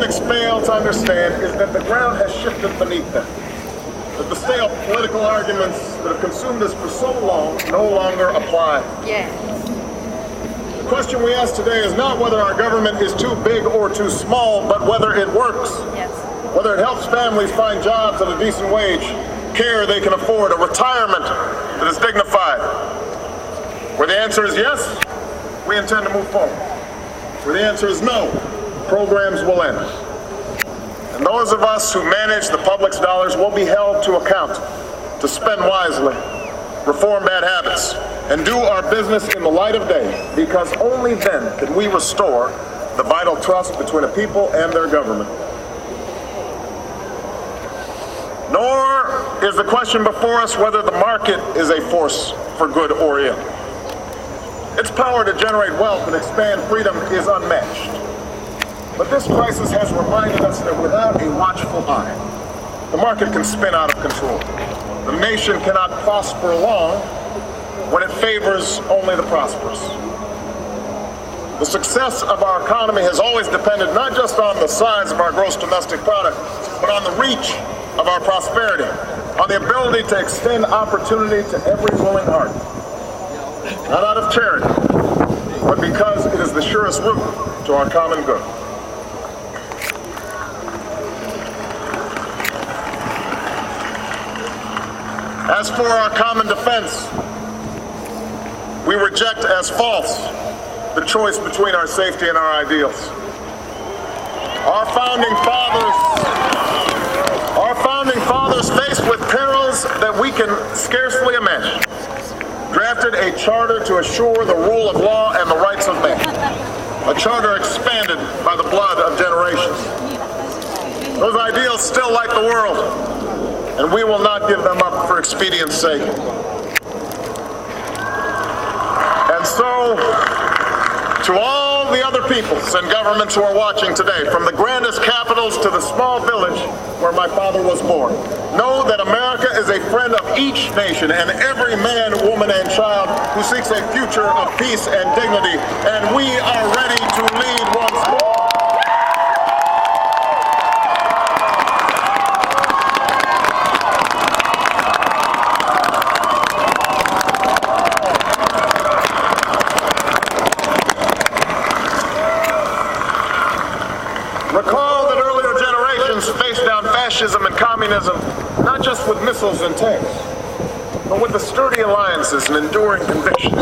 cynics fail to understand is that the ground has shifted beneath them. That the stale political arguments that have consumed us for so long no longer apply. Yes. The question we ask today is not whether our government is too big or too small, but whether it works. Yes. Whether it helps families find jobs at a decent wage, care they can afford, a retirement that is dignified. Where the answer is yes, we intend to move forward. Where the answer is no, programs will end. And those of us who manage the public's dollars will be held to account to spend wisely, reform bad habits, and do our business in the light of day, because only then can we restore the vital trust between a people and their government. Nor is the question before us whether the market is a force for good or ill. Its power to generate wealth and expand freedom is unmatched. But this crisis has reminded us that without a watchful eye, the market can spin out of control. The nation cannot prosper long when it favors only the prosperous. The success of our economy has always depended not just on the size of our gross domestic product, but on the reach of our prosperity, on the ability to extend opportunity to every willing heart. Not out of charity, but because it is the surest route to our common good. As for our common defense, we reject as false the choice between our safety and our ideals. Our founding fathers, faced with perils that we can scarcely imagine, drafted a charter to assure the rule of law and the rights of man. A charter expanded by the blood of generations. Those ideals still light the world, and we will not give them up for expedience sake. And so, to all the other peoples and governments who are watching today, from the grandest capitals to the small village where my father was born, know that America is a friend of each nation and every man, woman, and child who seeks a future of peace and dignity, and we are ready to lead once more. Recall that earlier generations faced down fascism and communism not just with missiles and tanks, but with the sturdy alliances and enduring convictions.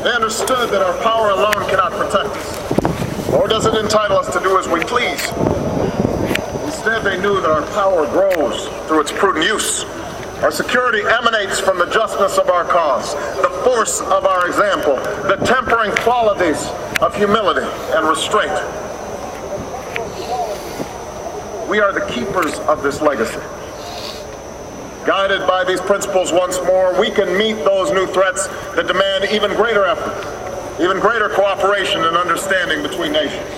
They understood that our power alone cannot protect us, nor does it entitle us to do as we please. Instead, they knew that our power grows through its prudent use. Our security emanates from the justness of our cause, the force of our example, the tempering qualities of humility and restraint. We are the keepers of this legacy. Guided by these principles once more, we can meet those new threats that demand even greater effort, even greater cooperation and understanding between nations.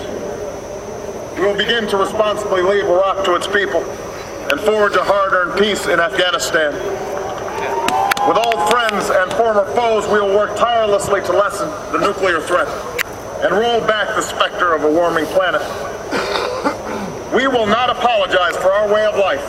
We will begin to responsibly leave Iraq to its people and forge a hard-earned peace in Afghanistan. With old friends and former foes, we will work tirelessly to lessen the nuclear threat and roll back the specter of a warming planet. We will not apologize for our way of life,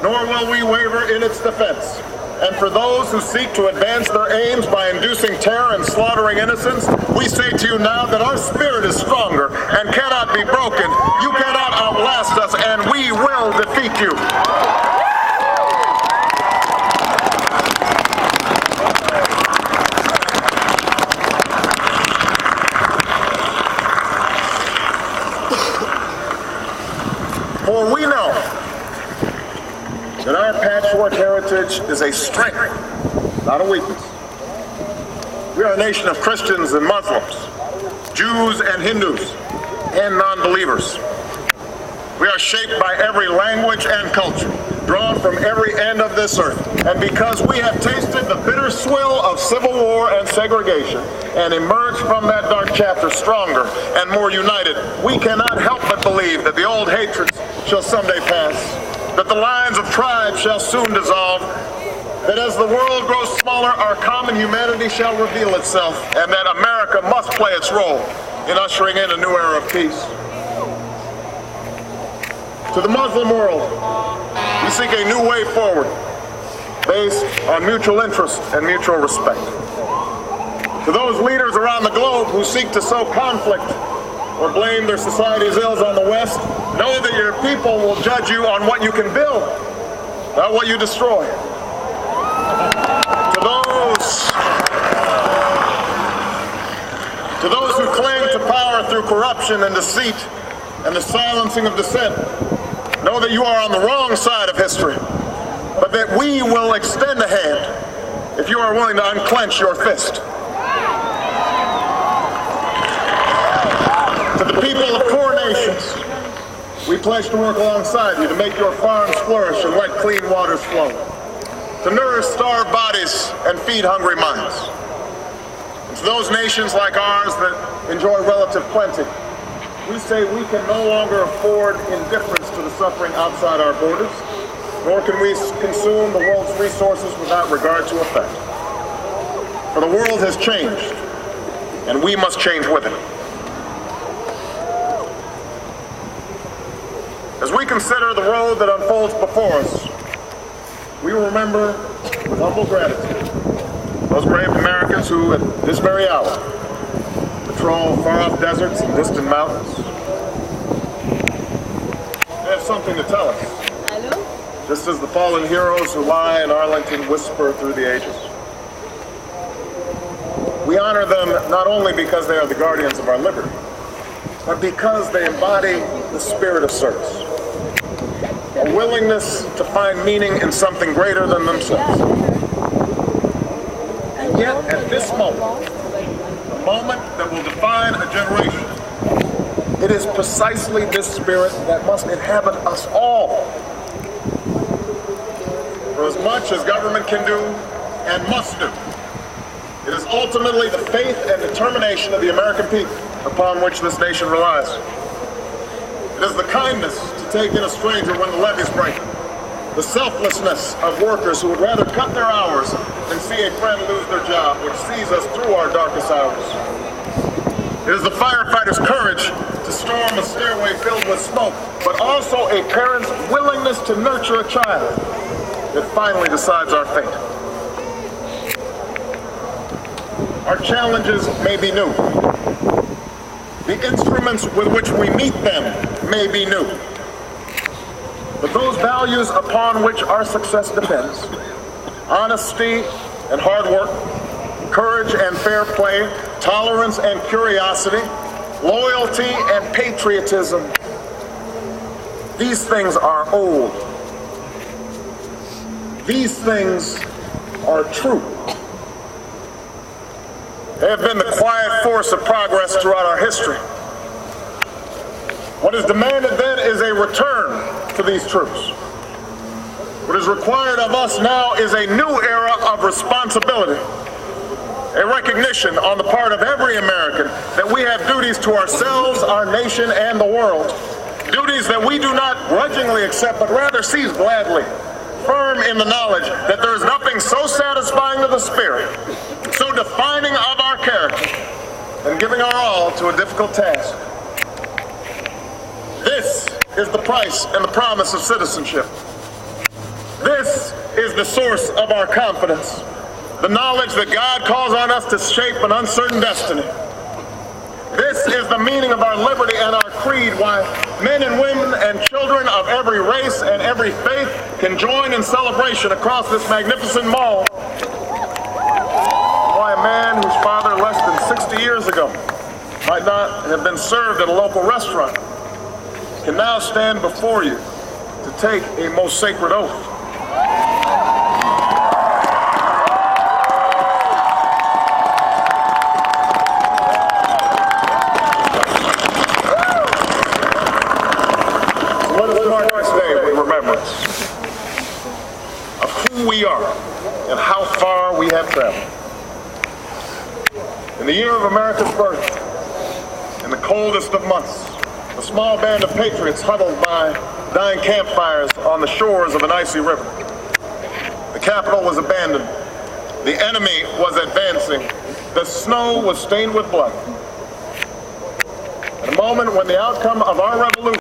nor will we waver in its defense. And for those who seek to advance their aims by inducing terror and slaughtering innocents, we say to you now that our spirit is stronger and cannot be broken. You cannot outlast us, and we will defeat you. For we know that our patchwork heritage is a strength, not a weakness. We are a nation of Christians and Muslims, Jews and Hindus, and non-believers. We are shaped by every language and culture, drawn from every end of this earth. And because we have tasted the bitter swill of civil war and segregation and emerged from that dark chapter stronger and more united, we cannot help but believe that the old hatreds shall someday pass, that the lines of tribes shall soon dissolve, that as the world grows smaller, our common humanity shall reveal itself, and that America must play its role in ushering in a new era of peace. To the Muslim world, we seek a new way forward based on mutual interest and mutual respect. To those leaders around the globe who seek to sow conflict or blame their society's ills on the West, know that your people will judge you on what you can build, not what you destroy. To those who cling to power through corruption and deceit and the silencing of dissent, know that you are on the wrong side of history, but that we will extend a hand if you are willing to unclench your fist. To the people of poor nations, we pledge to work alongside you to make your farms flourish and let clean waters flow, to nourish starved bodies and feed hungry minds. And to those nations like ours that enjoy relative plenty, we say we can no longer afford indifference to the suffering outside our borders, nor can we consume the world's resources without regard to effect. For the world has changed, and we must change with it. As we consider the road that unfolds before us, we will remember with humble gratitude those brave Americans who, at this very hour, patrol far-off deserts and distant mountains. They have something to tell us, just as the fallen heroes who lie in Arlington whisper through the ages. We honor them not only because they are the guardians of our liberty, but because they embody the spirit of service, a willingness to find meaning in something greater than themselves. And yet, at this moment, the moment that will define a generation, it is precisely this spirit that must inhabit us all. For as much as government can do and must do, it is ultimately the faith and determination of the American people upon which this nation relies. It is the kindness to take in a stranger when the levees break, the selflessness of workers who would rather cut their hours than see a friend lose their job, which sees us through our darkest hours. It is the firefighter's courage to storm a stairway filled with smoke, but also a parent's willingness to nurture a child that finally decides our fate. Our challenges may be new. The instruments with which we meet them may be new. But those values upon which our success depends, honesty and hard work, courage and fair play, tolerance and curiosity, loyalty and patriotism, these things are old. These things are true. They have been the quiet force of progress throughout our history. What is demanded then is a return to these truths. What is required of us now is a new era of responsibility, a recognition on the part of every American that we have duties to ourselves, our nation, and the world, duties that we do not grudgingly accept, but rather seize gladly, firm in the knowledge that there is nothing so satisfying to the spirit, so defining of our character, and giving our all to a difficult task. This is the price and the promise of citizenship. This is the source of our confidence, the knowledge that God calls on us to shape an uncertain destiny. This is the meaning of our liberty and our creed, why men and women and children of every race and every faith can join in celebration across this magnificent mall. Why a man whose father less than 60 years ago might not have been served at a local restaurant can now stand before you to take a most sacred oath. Let us mark this day with remembrance of who we are and how far we have traveled. In the year of America's birth, in the coldest of months, a small band of patriots huddled by dying campfires on the shores of an icy river. The capital was abandoned. The enemy was advancing. The snow was stained with blood. At a moment when the outcome of our revolution